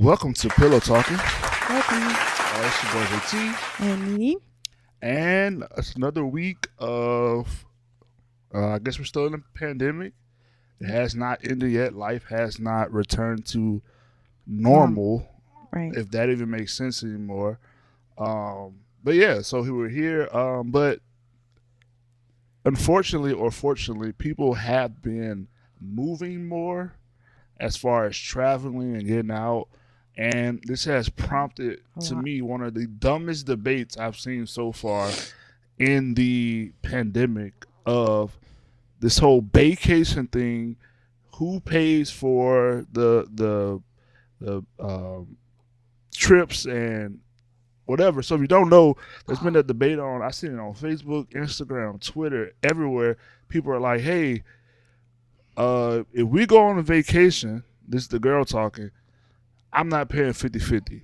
Welcome to Pillow Talking. Welcome. It's your boy JT. And NeNe. And it's another week of, I guess we're still in the pandemic. It has not ended yet. Life has not returned to normal, Right. if that even makes sense anymore. But yeah, so we're here. But unfortunately or fortunately, people have been moving more as far as traveling and getting out. And this has prompted, to me, one of the dumbest debates I've seen so far in the pandemic of this whole Baecation thing. Who pays for the trips and whatever? So if you don't know, there's been a debate on. I seen it on Facebook, Instagram, Twitter, everywhere. People are like, "Hey, if we go on a vacation, this is the girl talking. I'm not paying 50-50.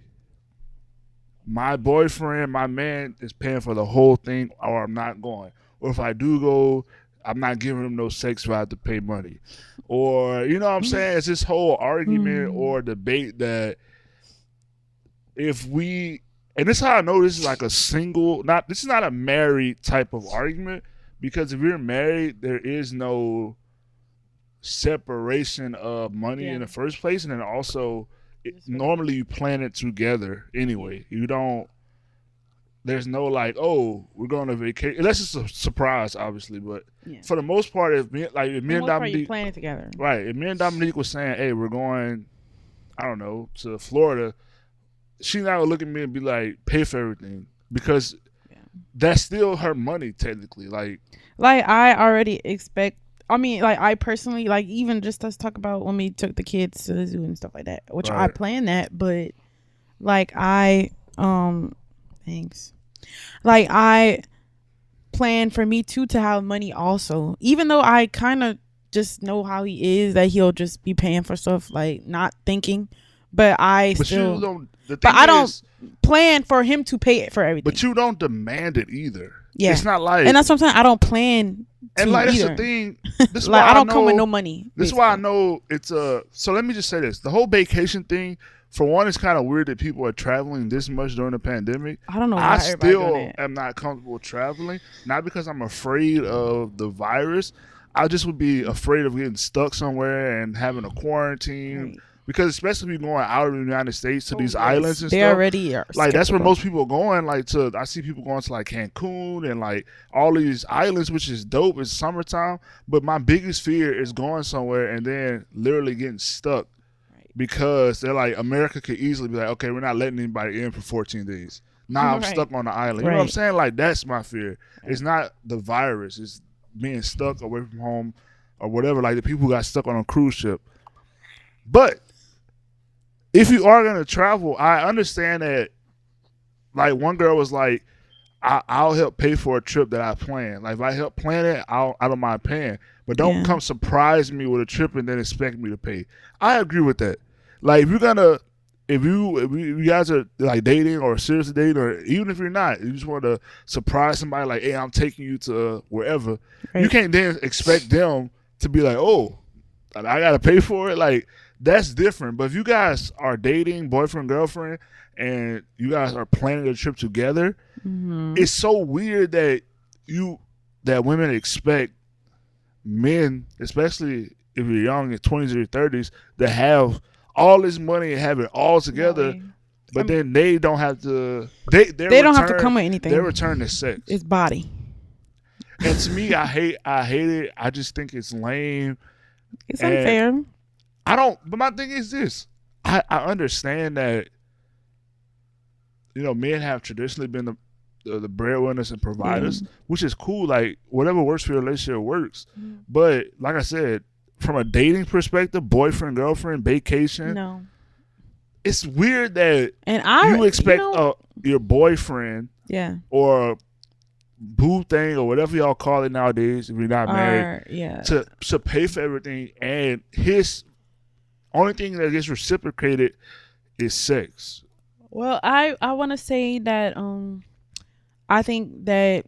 My boyfriend, my man is paying for the whole thing, or I'm not going. Or if I do go, I'm not giving him no sex if I have to pay money. Or, you know what I'm saying? It's this whole argument or debate that if we, and this is how I know this is like a single, this is not a married type of argument, because if you're married, there is no separation of money in the first place. And then also, normally you plan it together anyway. You don't. There's no like, oh, we're going on vacation. Unless it's a surprise, obviously. But for the most part, if me and Dominique plan it together, right? If me and Dominique was saying, hey, we're going, I don't know, to Florida, she's not gonna look at me and be like, pay for everything, because that's still her money technically. Like I already expect. I mean, like I personally, like even just let's talk about when we took the kids to the zoo and stuff like that, which I planned that, but like thanks. Like I plan for me too to have money also, even though I kind of just know how he is, that he'll just be paying for stuff like not thinking, but I don't plan for him to pay it for everything. But you don't demand it either. Yeah, it's not like, and that's what I'm saying. I don't plan. And like either. That's the thing. This like I don't come with no money. This is why I know it's a. So let me just say this: the whole Baecation thing. For one, it's kind of weird that people are traveling this much during the pandemic. I don't know. I still am not comfortable traveling, not because I'm afraid of the virus. I just would be afraid of getting stuck somewhere and having a quarantine. Right. Because especially if you're going out of the United States to these islands and they stuff. Already are like that's where most people are going. I see people going to like Cancun and like all these islands, which is dope. It's summertime. But my biggest fear is going somewhere and then literally getting stuck. Because they're like, America could easily be like, okay, we're not letting anybody in for 14 days. Now I'm stuck on the island. You know what I'm saying? Like, that's my fear. It's not the virus. It's being stuck away from home or whatever. Like the people who got stuck on a cruise ship. But if you are going to travel, I understand that, like, one girl was like, I'll help pay for a trip that I plan. Like, if I help plan it, I don't mind paying. But don't come surprise me with a trip and then expect me to pay. I agree with that. Like, if you guys are like dating or seriously dating, or even if you're not, you just want to surprise somebody like, hey, I'm taking you to wherever. Right. You can't then expect them to be like, oh, I got to pay for it. Like, that's different. But if you guys are dating, boyfriend, girlfriend, and you guys are planning a trip together, it's so weird that women expect men, especially if you're young in 20s or 30s, to have all this money and have it all together, but then they don't have to. They don't have to come with anything. Their return is sex. It's body. And to me, I hate it. I just think it's lame. It's unfair. But my thing is this: I understand that, men have traditionally been the breadwinners and providers, which is cool. Like, whatever works for your relationship works. But like I said, from a dating perspective, boyfriend, girlfriend, vacation, no, it's weird that you expect your boyfriend, or boo thing or whatever y'all call it nowadays, if you're not married, to pay for everything, and his only thing that gets reciprocated is sex. Well, I want to say that I think that,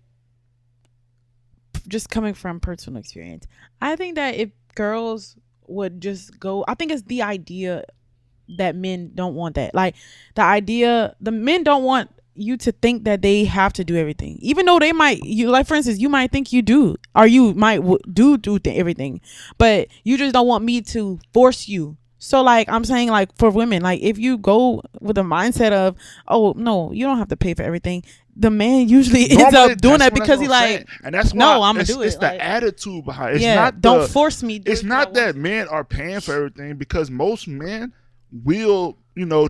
just coming from personal experience, I think that if girls would just go, I think it's the idea that men don't want that. Like the men don't want you to think that they have to do everything, even though they might. You like, for instance, you might think you do, or you might everything, but you just don't want me to force you. So like I'm saying, like for women, like if you go with a mindset of, oh no, you don't have to pay for everything, the man usually ends up doing that because he like, and that's why no, I'm gonna do it. It's the attitude behind it. It's yeah, not don't force me. It's not that men are paying for everything, because most men will,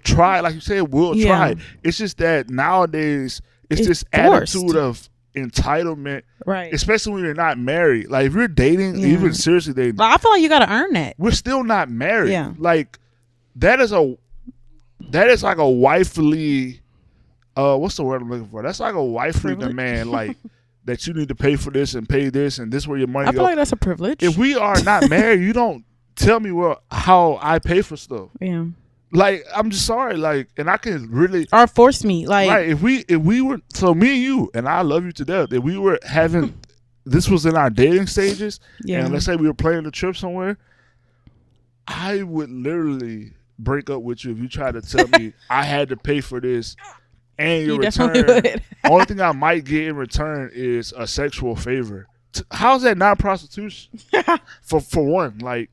try, like you said, will try. It's just that nowadays it's this forced attitude of entitlement, right? Especially when you're not married. Like if you're dating, even seriously dating, like, I feel like you gotta earn that. We're still not married. Yeah, like that is like a wifely, what's the word I'm looking for? That's like a wifely demand, like that you need to pay for this and pay this, and this is where your money I feel like that's a privilege. If we are not married, you don't tell me how I pay for stuff. Yeah. Like, I'm just sorry, like, and I can really, or force me, like, right? If we were, so me and you, and I love you to death, if we were having, this was in our dating stages, and let's say we were planning a trip somewhere, I would literally break up with you if you tried to tell me I had to pay for this, and your return, only thing I might get in return is a sexual favor. How's that not prostitution? for one, like.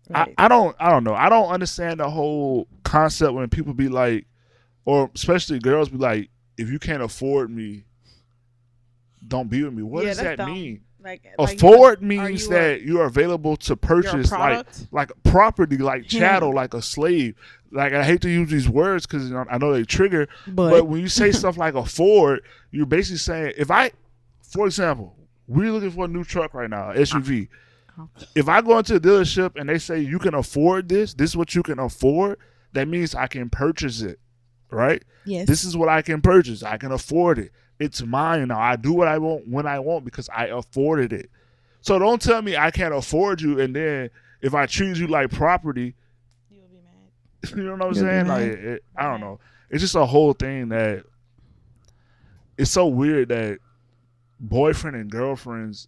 Right. I don't know. I don't understand the whole concept when people be like, or especially girls be like, if you can't afford me, don't be with me. What does that mean? Like afford means that you are available to purchase like property, like chattel, like a slave. Like, I hate to use these words because I know they trigger, but when you say stuff like afford, you're basically saying, for example, we're looking for a new truck right now, SUV. If I go into a dealership and they say you can afford this is what you can afford, that means I can purchase it, right? Yes. This is what I can purchase. I can afford it. It's mine now. I do what I want when I want because I afforded it. So don't tell me I can't afford you, and then if I treat you like property, you'll be mad. You know what I'm saying? Like, I don't know. It's just a whole thing that it's so weird that boyfriend and girlfriends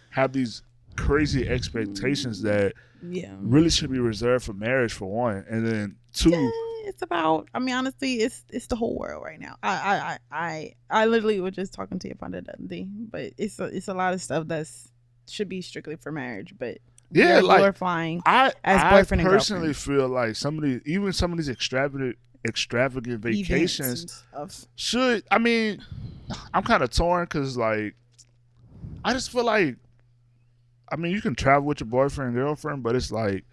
have these crazy expectations that really should be reserved for marriage, for one, and then two, it's about, I mean, honestly, it's the whole world right now. I literally was just talking to you about it the other day, but it's a lot of stuff that's should be strictly for marriage, but like glorifying as boyfriend and girlfriend. I personally feel like some of these extravagant vacations should, I mean, I'm kind of torn because, like, I just feel like, I mean, you can travel with your boyfriend and girlfriend, but it's like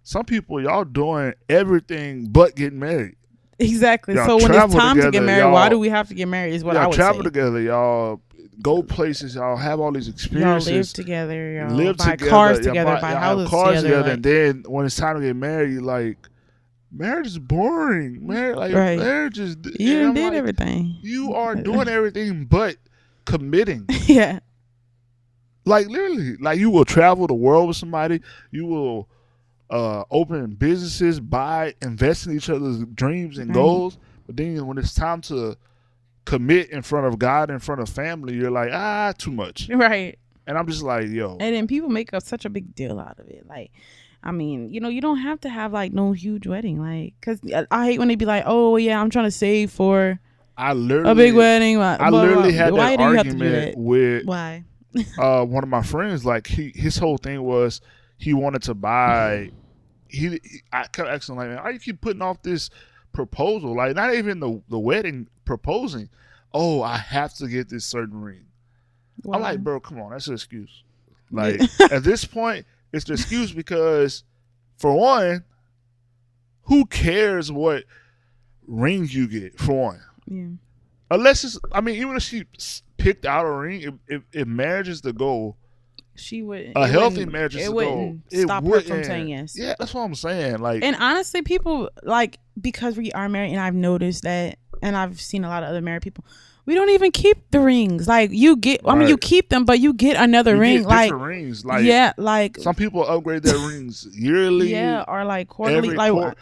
some people, y'all doing everything but getting married. Exactly. So when it's time to get married, why do we have to get married is what I would say. Y'all travel together. Y'all go places. Y'all have all these experiences. Y'all live together. Y'all buy cars together. Buy houses together. Like, and then when it's time to get married, you're like, marriage is boring. Marriage is... You did everything. You are doing everything but committing. Yeah. Like, literally, like, you will travel the world with somebody. You will open businesses, invest in each other's dreams and goals. But then when it's time to commit in front of God, in front of family, you're like, too much. Right. And I'm just like, yo. And then people make up such a big deal out of it. Like, I mean, you don't have to have, like, no huge wedding. Like, because I hate when they be like, oh, yeah, I'm trying to save for a big wedding. I literally had that argument with... Why? One of my friends, like, his whole thing was he wanted to buy. I kept asking, like, man, why you keep putting off this proposal? Like, not even the wedding, proposing. Oh, I have to get this certain ring. Wow. I'm like, bro, come on, that's an excuse. Like, at this point, it's the excuse because, for one, who cares what ring you get? For one, yeah. Unless it's, I mean, even if she picked out a ring, if marriage is the goal, she would. A healthy marriage is the goal. Stop her from saying yes. Yeah, that's what I'm saying. Like, and honestly, people, like, because we are married, and I've noticed that, and I've seen a lot of other married people, we don't even keep the rings. Like, you get, I mean, you keep them, but you get another ring. Like, rings. Like, yeah, like some people upgrade their rings yearly. Yeah, or like quarterly.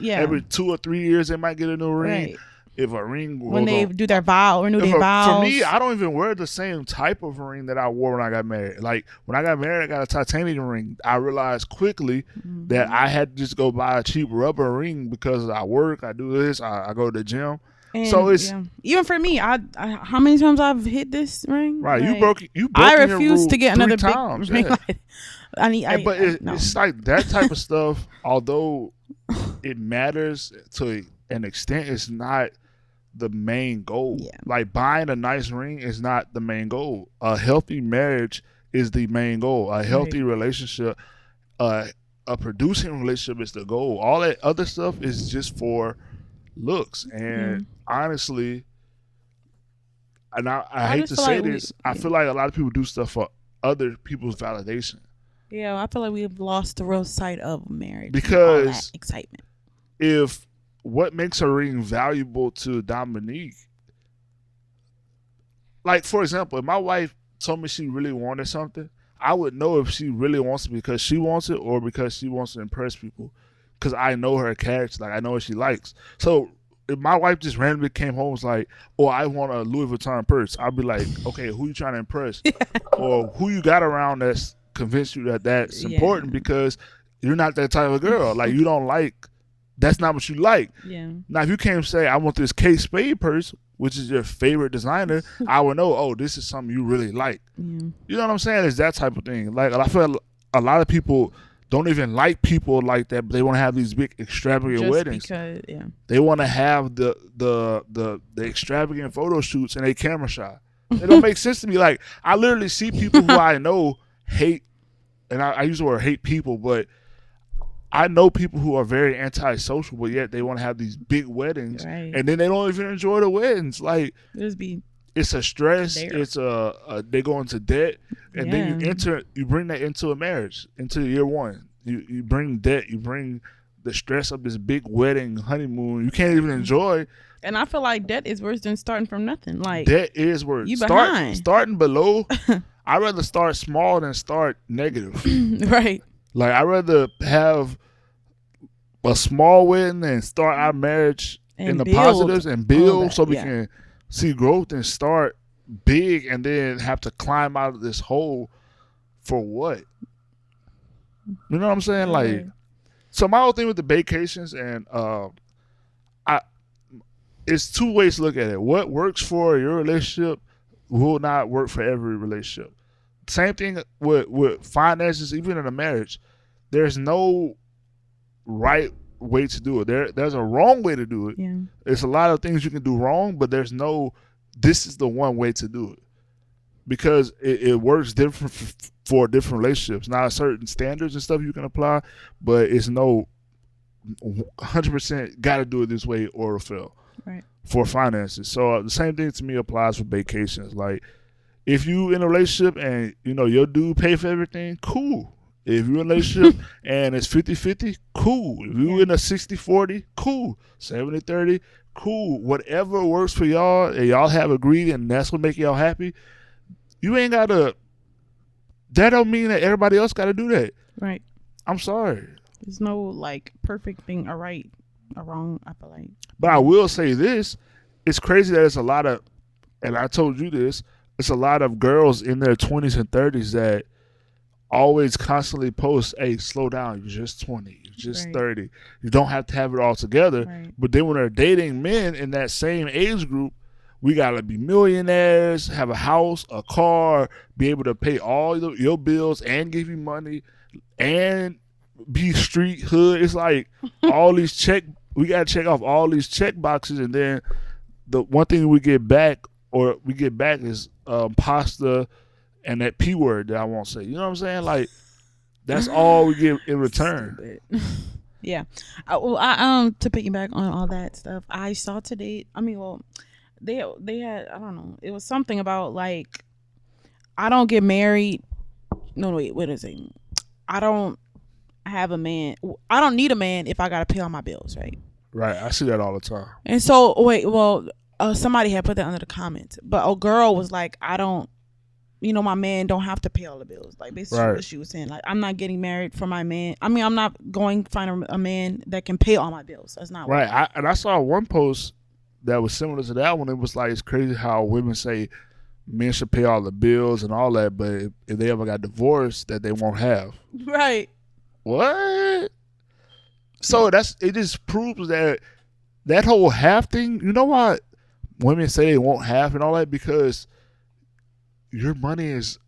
Every 2 or 3 years they might get a new ring. Right. if a ring when goes they on. do their vow, renew their For vows. me, I don't even wear the same type of ring that I wore when I got married. Like when I got married, I got a titanium ring. I realized quickly that I had to just go buy a cheap rubber ring because I work, I do this, I go to the gym. And So it's even for me, I how many times I've hit this ring? right. Like, You broke I in your refuse rule to get 3 another times. big ring. Yeah. Like, I need. But no. it's like that type of stuff. Although it matters to an extent, it's not the main goal. Yeah. Like buying a nice ring is not the main goal. A healthy marriage is the main goal. A healthy relationship, a producing relationship is the goal. All that other stuff is just for looks. And honestly, and I hate to say this, I feel like a lot of people do stuff for other people's validation. Yeah, I feel like we've lost the real sight of marriage because all that excitement. If what makes a ring valuable to Dominique, like for example, if my wife told me she really wanted something, I would know if she really wants it because she wants it or because she wants to impress people. Because I know her character, like I know what she likes. So if my wife just randomly came home and was like, "Oh, I want a Louis Vuitton purse," I'd be like, "Okay, who you trying to impress, or who you got around that's convinced you that that's important?" Because you're not that type of girl. Like you don't like. That's not what you like. Yeah. Now, if you came and say, "I want this Kate Spade purse," which is your favorite designer, I would know. Oh, this is something you really like. You know what I'm saying? It's that type of thing. Like I feel a lot of people don't even like people like that, but they want to have these big extravagant weddings. Because, they want to have the extravagant photo shoots and a camera shot. It don't make sense to me. Like I literally see people who I know hate, and I use the word hate people, but I know people who are very antisocial, but yet they want to have these big weddings, and then they don't even enjoy the weddings. Like it's a stress. There. It's they go into debt, and then you bring that into a marriage, into year one. You bring debt, you bring the stress of this big wedding, honeymoon. You can't even enjoy. And I feel like debt is worse than starting from nothing. Like debt is worse. You behind. Starting below. I'd rather start small than start negative. Right. Like I'd rather have a small wedding and start our marriage in the positives and build so we can see growth and start big and then have to climb out of this hole for what? You know what I'm saying? Like, so my whole thing with the Baecations and it's two ways to look at it. What works for your relationship will not work for every relationship. Same thing with finances, even in a marriage. There's no right way to do it. There's a wrong way to do it. Yeah. There's a lot of things you can do wrong, but there's no, this is the one way to do it. Because it works different for different relationships. Now, certain standards and stuff you can apply, but it's no 100% got to do it this way or it'll fail. Right. For finances. So the same thing to me applies for Baecations. Like, if you in a relationship and, your dude pay for everything, cool. If you're in a relationship and it's 50-50, cool. If you're in a 60-40, cool. 70-30, cool. Whatever works for y'all and y'all have agreed and that's what make y'all happy, you ain't got to, that don't mean that everybody else got to do that. Right. I'm sorry. There's no, like, perfect thing or right or wrong, I feel like. But I will say this, it's crazy that it's a lot of, and I told you this, it's a lot of girls in their 20s and 30s that always constantly post, "Hey, slow down, you're just 20, you're just 30. You don't have to have it all together." Right. But then when they're dating men in that same age group, we got to be millionaires, have a house, a car, be able to pay all your bills and give you money and be street hood. It's like all these we got to check off all these check boxes, and then the one thing we get back is pasta and that P word that I won't say. You know what I'm saying? Like, that's all we get in return. Yeah. I to piggyback on all that stuff, I saw today. I mean, well, they had, I don't know. It was something about like, I don't get married. No, wait, what is it? I don't have a man. I don't need a man if I gotta pay all my bills, right? Right. I see that all the time. And so, somebody had put that under the comments, but a girl was like, I don't. My man don't have to pay all the bills. Like, basically what she was saying. Like, I'm not getting married for my man. I mean, I'm not going to find a man that can pay all my bills. That's not right. I saw one post that was similar to that one. It was like, it's crazy how women say men should pay all the bills and all that, but if they ever got divorced, that they won't have. Right. What? So it just proves that whole half thing. You know why women say they won't have and all that? Because your money is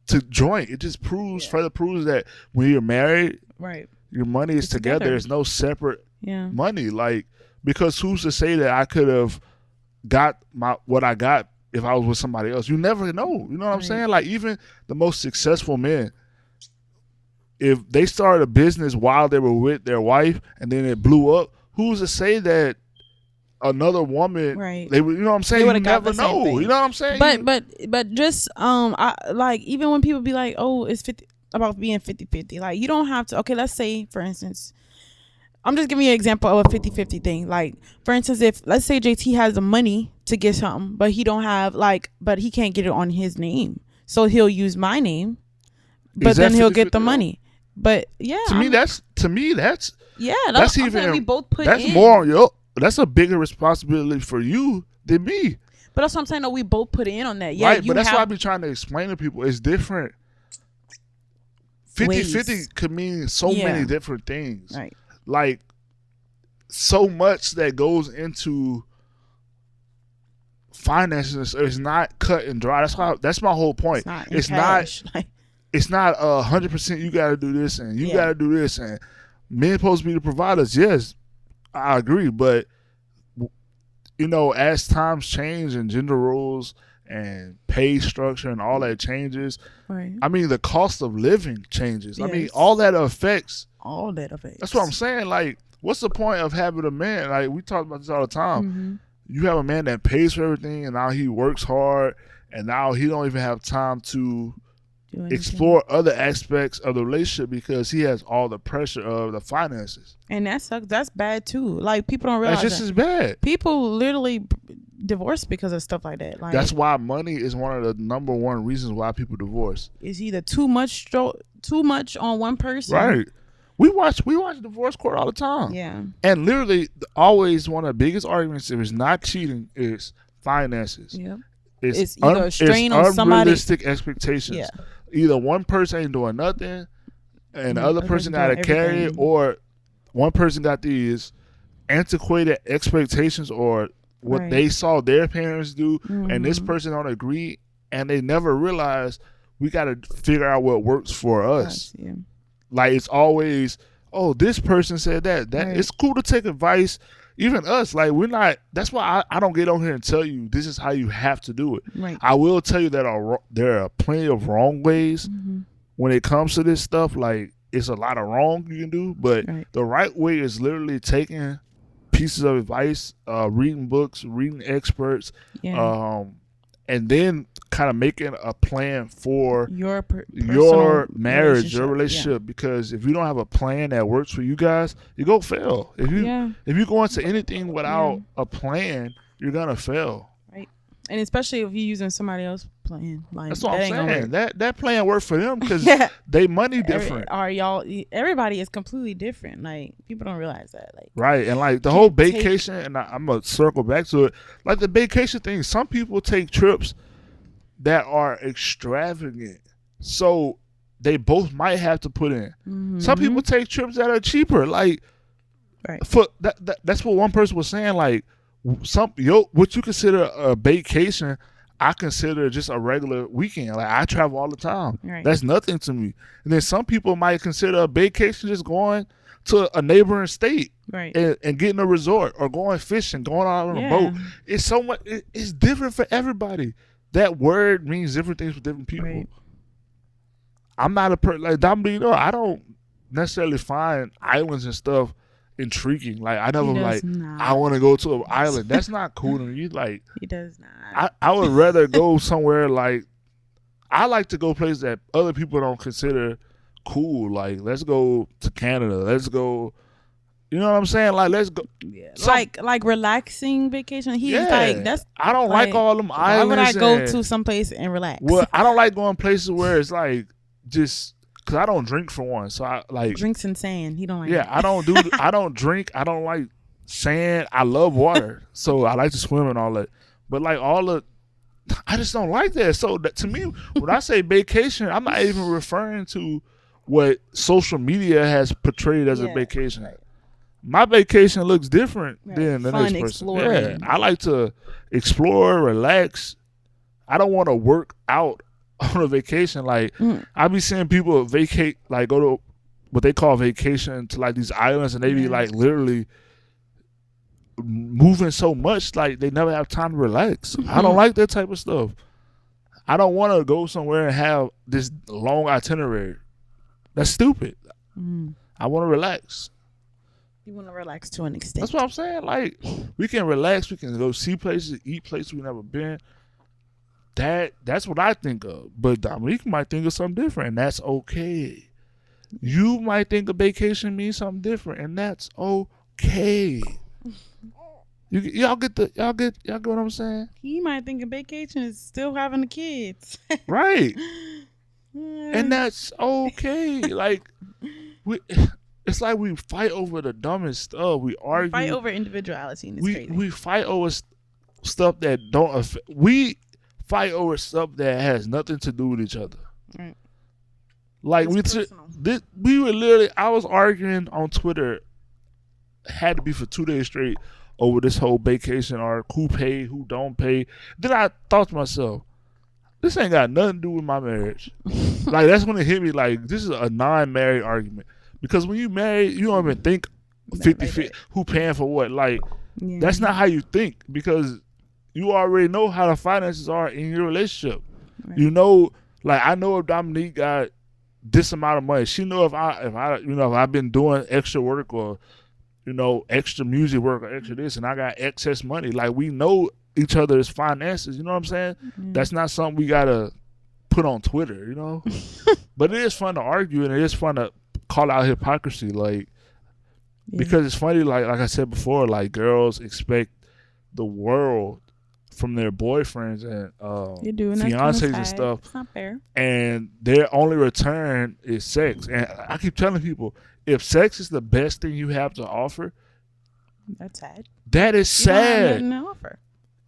to joint. It just further proves that when you're married, right, your money is together. There's no separate money. Like, because who's to say that I could have got what I got if I was with somebody else? You never know. You know what I'm saying? Like, even the most successful men, if they started a business while they were with their wife and then it blew up, who's to say that another woman, they would, you know what I'm saying? You never know. You know what I'm saying? But just I like, even when people be like, oh, it's 50 about being 50-50. Like, you don't have to. Okay, let's say, for instance, I'm just giving you an example of a 50-50 thing. Like, for instance, if let's say JT has the money to get something, but he don't have but he can't get it on his name, so he'll use my name, but then he'll get the money. But to me that's that's even we both put that's in. more that's a bigger responsibility for you than me. But that's what I'm saying. No, we both put in on that. Yeah, right. But that's why I be trying to explain to people. It's different. 50-50 could mean so many different things. Right. Like, so much that goes into finances is not cut and dry. That's my whole point. It's not 100% you got to do this and you got to do this, and men supposed to be the providers. Yes, I agree, but you know, as times change and gender roles and pay structure and all that changes, right. I mean, the cost of living changes. Yes. I mean, all that affects. That's what I'm saying. Like, what's the point of having a man? Like, we talk about this all the time. Mm-hmm. You have a man that pays for everything, and now he works hard, and now he don't even have time to explore other aspects of the relationship because he has all the pressure of the finances. And that sucks. That's bad too. Like, people don't realize that's just as bad. People literally divorce because of stuff like that. Like, that's why money is one of the number one reasons why people divorce. It's either too much on one person. Right. We watch divorce court all the time. Yeah. And literally, always one of the biggest arguments, if it's not cheating, is finances. Yeah. It's either a strain on somebody. Unrealistic expectations. Yeah. Either one person ain't doing nothing, and the other person got to carry it, or one person got these antiquated expectations or what they saw their parents do, and this person don't agree, and they never realize we got to figure out what works for us. Yeah. Like, it's always, oh, this person said that. It's cool to take advice. Even us, like, we're not. That's why I don't get on here and tell you this is how you have to do it. Right. I will tell you that there are plenty of wrong ways when it comes to this stuff. Like, it's a lot of wrong you can do, but the right way is literally taking pieces of advice, reading books, reading experts, and then kind of making a plan for your marriage, your relationship. Because if you don't have a plan that works for you guys, you go fail. If you go into anything without a plan, you're gonna fail. Right. And especially if you're using somebody else's plan. Like, that's what I'm saying. That plan worked for them because they money different. Everybody is completely different. Like, people don't realize that. Like, right. And like the whole Baecation, and I'm gonna circle back to it. Like the Baecation thing, some people take trips that are extravagant, so they both might have to put in. Some people take trips that are cheaper. Like, for that's what one person was saying. Like, what you consider a vacation, I consider just a regular weekend. Like, I travel all the time. Right. That's nothing to me. And then some people might consider a vacation just going to a neighboring state, and getting a resort, or going fishing, going out on a boat. It's so much. It's different for everybody. That word means different things for different people. Right. I'm not a person like Dominique. I don't necessarily find islands and stuff intriguing. Like, I never I want to go to an island. That's not cool to me. Like, he does not. I would rather go somewhere like, I like to go places that other people don't consider cool. Like, let's go to Canada. Let's go. You know what I'm saying? Like, let's go. Yeah. Like relaxing vacation. He's like, that's. I don't like all them islands. Why would I go to some place and relax? Well, I don't like going places where it's like just because I don't drink for one. So I like drinks and sand. He don't like. Yeah, I don't drink. I don't like sand. I love water, so I like to swim and all that. But like all the, I just don't like that. So that, to me, when I say vacation, I'm not even referring to what social media has portrayed as a Yeah, vacation. right. My vacation looks different Right. than the Fun, next person. Yeah, exploring. I like to explore, relax. I don't want to work out on a vacation. Like Mm. I be seeing people vacate, like go to what they call vacation to like these islands, and they be Yeah. like literally moving so much, like they never have time to relax. I don't like that type of stuff. I don't want to go somewhere and have this long itinerary. That's stupid. Mm. I want to relax. You want to relax to an extent. That's what I'm saying. Like we can relax, we can go see places, eat places we never been. That's what I think of. But Dominique might think of something different, and that's okay. You might think a vacation means something different, and that's okay. Y'all get what I'm saying? He might think a vacation is still having the kids. Right. Mm. And that's okay. Like it's like we fight over the dumbest stuff. We argue. Fight over individuality, and it's crazy. We fight over stuff that don't affect. We fight over stuff that has nothing to do with each other. Right. Like It's personal. we were literally. I was arguing on Twitter. Had to be for 2 days straight over this whole vacation or who pay, who don't pay. Then I thought to myself, this ain't got nothing to do with my marriage. Like that's when it hit me. Like this is a non-married argument because when you marry, you don't even think 50-50 who paying for what. Like Yeah. that's not how you think because you already know how the finances are in your relationship. Right. You know, like I know if Dominique got this amount of money, she know if I've been doing extra work or extra music work or extra this, and I got excess money. Like we know each other's finances. You know what I'm saying? Mm. That's not something we gotta put on Twitter. But it is fun to argue and it is fun to call out hypocrisy. Like because it's funny. Like I said before, like girls expect the world from their boyfriends and fiancés and stuff. It's not fair. And their only return is sex. And I keep telling people, if sex is the best thing you have to offer, that's sad. that is You don't have sad. nothing to offer.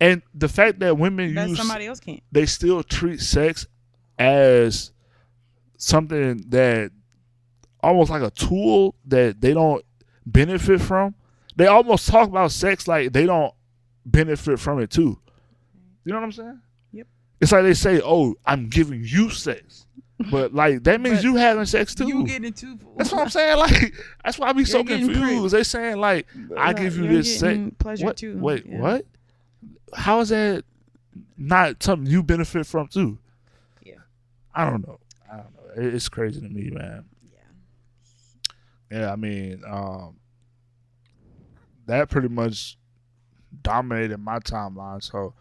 And the fact that women That somebody else can't. they still treat sex as something that almost like a tool that they don't benefit from. They almost talk about sex like they don't benefit from it too. You know what I'm saying? Yep. It's like they say, "Oh, I'm giving you sex," but like that means But you having sex too. You getting it too. That's what I'm saying. Like that's why I be so You're getting confused. pricked. They saying like, "I give you You're this sex." getting pleasure What? too. Wait, Yeah. what? How is that not something you benefit from too? Yeah. I don't know. It's crazy to me, man. Yeah, I mean, that pretty much dominated my timeline. So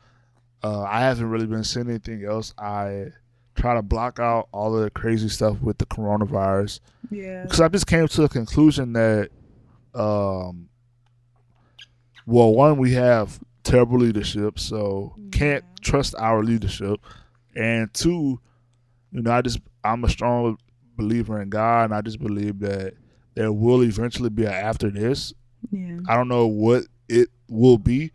I haven't really been seeing anything else. I try to block out all of the crazy stuff with the coronavirus. Yeah. Because I just came to the conclusion that, one, we have terrible leadership, so can't trust our leadership. And two, I'm a strong believer in God, and I just believe that there will eventually be an after this. Yeah. I don't know what it will be,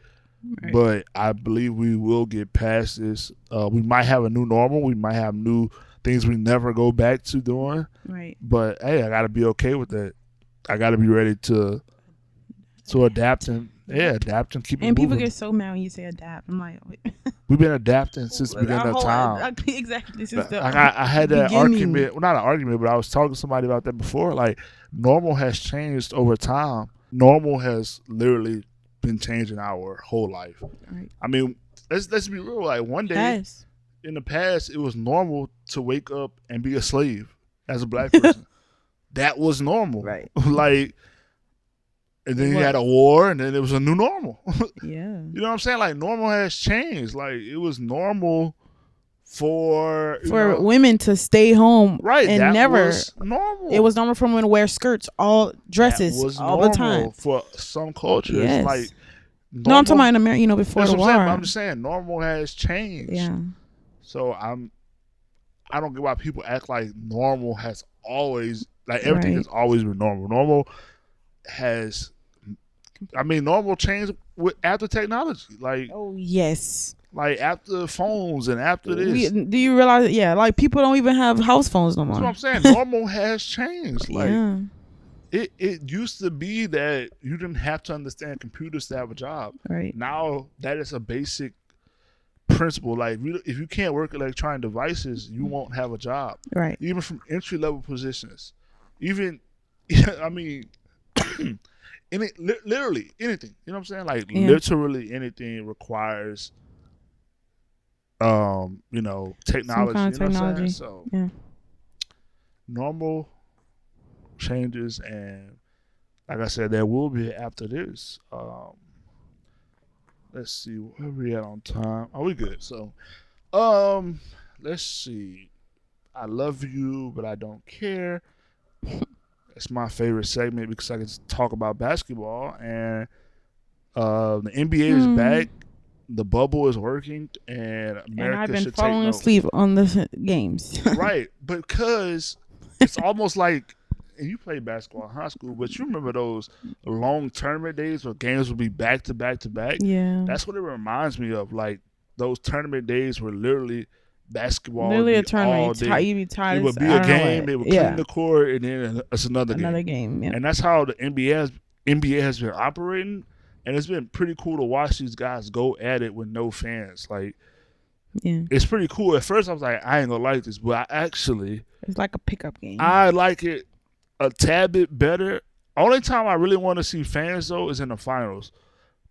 Right. but I believe we will get past this. We might have a new normal. We might have new things we never go back to doing. Right. But hey, I got to be okay with that. I got to be ready to adapt and adapt and keep it And people moving. get so mad when you say adapt. I'm like, We've been adapting since the beginning of time. Exactly. Since the I had that beginning. argument. Well, not an argument, but I was talking to somebody about that before. Like, normal has changed over time. Normal has literally been changing our whole life. Right. I mean, let's be real. Like, one day Yes. in the past, it was normal to wake up and be a slave as a black person. That was normal. Right. Like, and then you had a war, and then it was a new normal. Yeah. You know what I'm saying? Like, normal has changed. Like, it was normal for women to stay home, right, and that never. was normal. It was normal for women to wear skirts, all dresses, That was all the time. normal for some cultures. Yes. Like, No, I'm talking about in America. Before that's the what war. I'm saying. But I'm just saying, normal has changed. Yeah. So I don't get why people act like normal has always, like, everything Right. has always been normal. Normal has I mean, normal changed after technology, Oh yes. like after phones and after We this. do you realize? Yeah, like people don't even have house phones no That's what more. I'm saying. Normal has changed. Like Yeah. it used to be that you didn't have to understand computers to have a job. Right. Now that is a basic principle. Like if you can't work electronic devices, you won't have a job. Right. Even from entry level positions, even I mean, literally anything. You know what I'm saying? Like Yeah. literally anything requires Some technology. kind You of know what I'm saying? technology. So Yeah. normal changes, and like I said, there will be after this. Let's see where we at on time. Are we good? So, let's see. I love you, but I don't care. It's my favorite segment because I can talk about basketball, and the NBA is back. The bubble is working, and And I've America been should take falling note. asleep on the games. Right, because it's almost like, and you played basketball in high school, but you remember those long tournament days where games would be back to back to back. Yeah. That's what it reminds me of. Like those tournament days were literally basketball would Literally a be all tournament. day. You'd be It tired. would be I a don't know game. what. They would Yeah. clean the court, and then it's another Another game. game. Yeah. And that's how the NBA has been operating, and it's been pretty cool to watch these guys go at it with no fans. Like Yeah. it's pretty cool. At first, I was like, I ain't gonna like this, but It's like a pickup game. I like it a tad bit better. Only time I really want to see fans though is in the finals,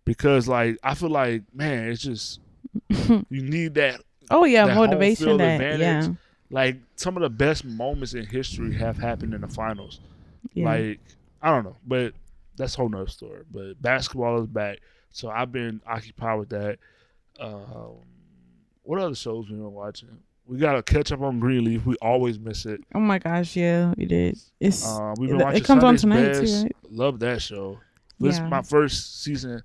because like I feel like, man, it's just you need that Oh yeah, home motivation. field That advantage. yeah. Like some of the best moments in history have happened in the finals. Yeah. Like I don't know, but that's a whole nother story. But basketball is back, so I've been occupied with that. Um, what other shows we been watching? We gotta catch up on Greenleaf. We always miss it. Oh my gosh, yeah, we did. It's We've been watching it comes on Sunday's tonight Best. too, right? Love that show. This is Yeah. my first season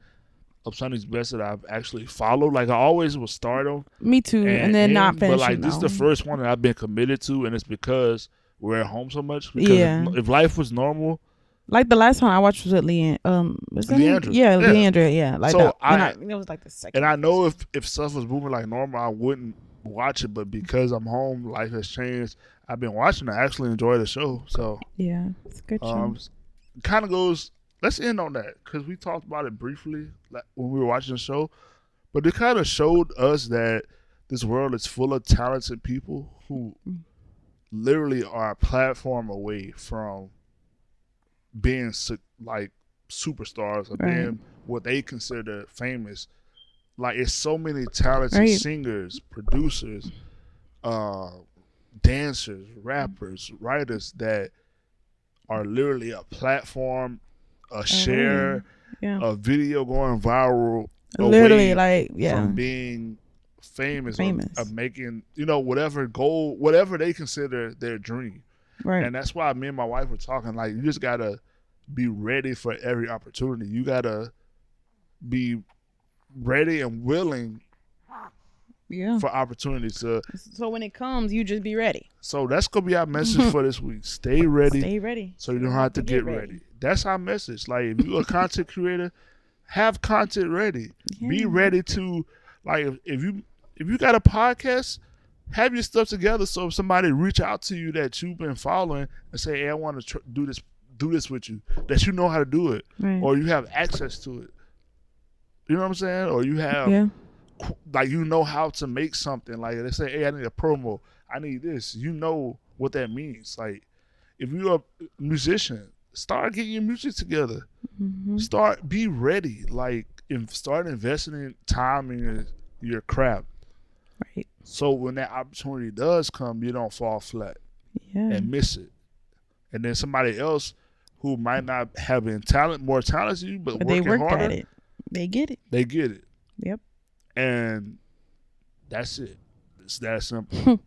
of Sunday's Best that I've actually followed. Like I always would start them Me too, and then not but like finishing. this is the though. first one that I've been committed to, and it's because we're at home so much. Because Yeah. if life was normal, Like the last time I watched was at was that him? Leandra. Yeah, Yeah. Leandra. Yeah, like So that. I- And it was like the second. and I know if stuff was moving like normal, I wouldn't watch it. But because I'm home, life has changed. I've been watching. I actually enjoy the show. So Yeah, it's a good show. kind of goes. Let's end on that because we talked about it briefly like, when we were watching the show, but it kind of showed us that this world is full of talented people who literally are a platform away from being like superstars or Right. being what they consider famous. Like it's so many talented Right. singers, producers, dancers, rappers, writers that are literally a platform, a share, Yeah, a video going viral, literally, away like yeah, from being famous. Famous. Or making whatever goal, whatever they consider their dream. right. And that's why me and my wife were talking. Like you just gotta be ready for every opportunity. You gotta be ready and willing Yeah. for opportunities. So when it comes, you just be ready. So that's gonna be our message for this week. Stay ready, Stay ready. so you don't have to get ready. That's our message. Like if you're a content creator, have content ready. Be Yeah. ready to like if you got a podcast, have your stuff together. So if somebody reach out to you that you've been following and say, "Hey, I want to do this with you," that you know how to do it, Right. or you have access to it. You know what I'm saying? Or you have Yeah. like you know how to make something. Like they say, "Hey, I need a promo. I need this." You know what that means. Like if you're a musician, start getting your music together. Mm-hmm. Be ready. Like start investing in time in your craft. Right. So when that opportunity does come, you don't fall flat Yeah. and miss it. And then somebody else who might not have more talent than you, but But they working worked harder, at it. They get it. they get it. Yep. And that's it. It's that simple.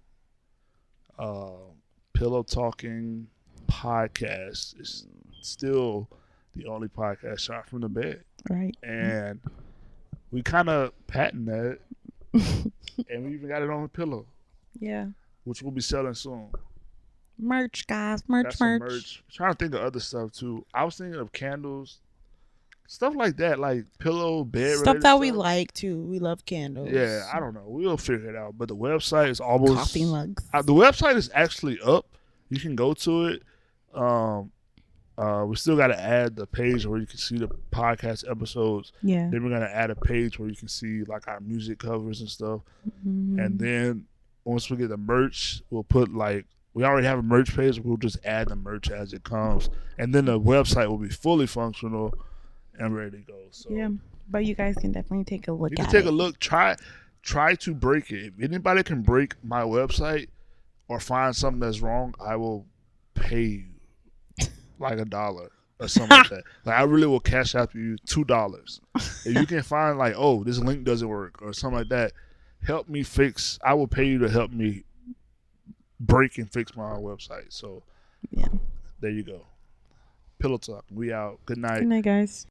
Pillow Talking podcast is still the only podcast shot from the bed. Right. And we kind of patent that. And we even got it on a pillow, Yeah. which we'll be selling soon. Merch, guys. Merch. That's some merch. I'm trying to think of other stuff too. I was thinking of candles. Stuff like that, like pillow, bed Stuff related that we stuff. like too. We love Yeah, candles, I don't know. We'll figure it out. But the website is coffee almost. mugs. The website is actually up. You can go to it. Um, we still got to add the page where you can see the podcast episodes. Yeah. Then we're gonna add a page where you can see like our music covers and stuff. And then once we get the merch, we'll put like we already have a merch page. We'll just add the merch as it comes, and then the website will be fully functional and ready to go. So Yeah. But you guys can definitely take a look you can at take it. a look. Try to break it. If anybody can break my website or find something that's wrong, I will pay you like $1 or something like that. Like I really will cash out you $2. If you can find like, oh, this link doesn't work or something like that, help me fix. I will pay you to help me break and fix my website. So Yeah. there you go. Pillow Talk. We out. Good night. Good night, guys.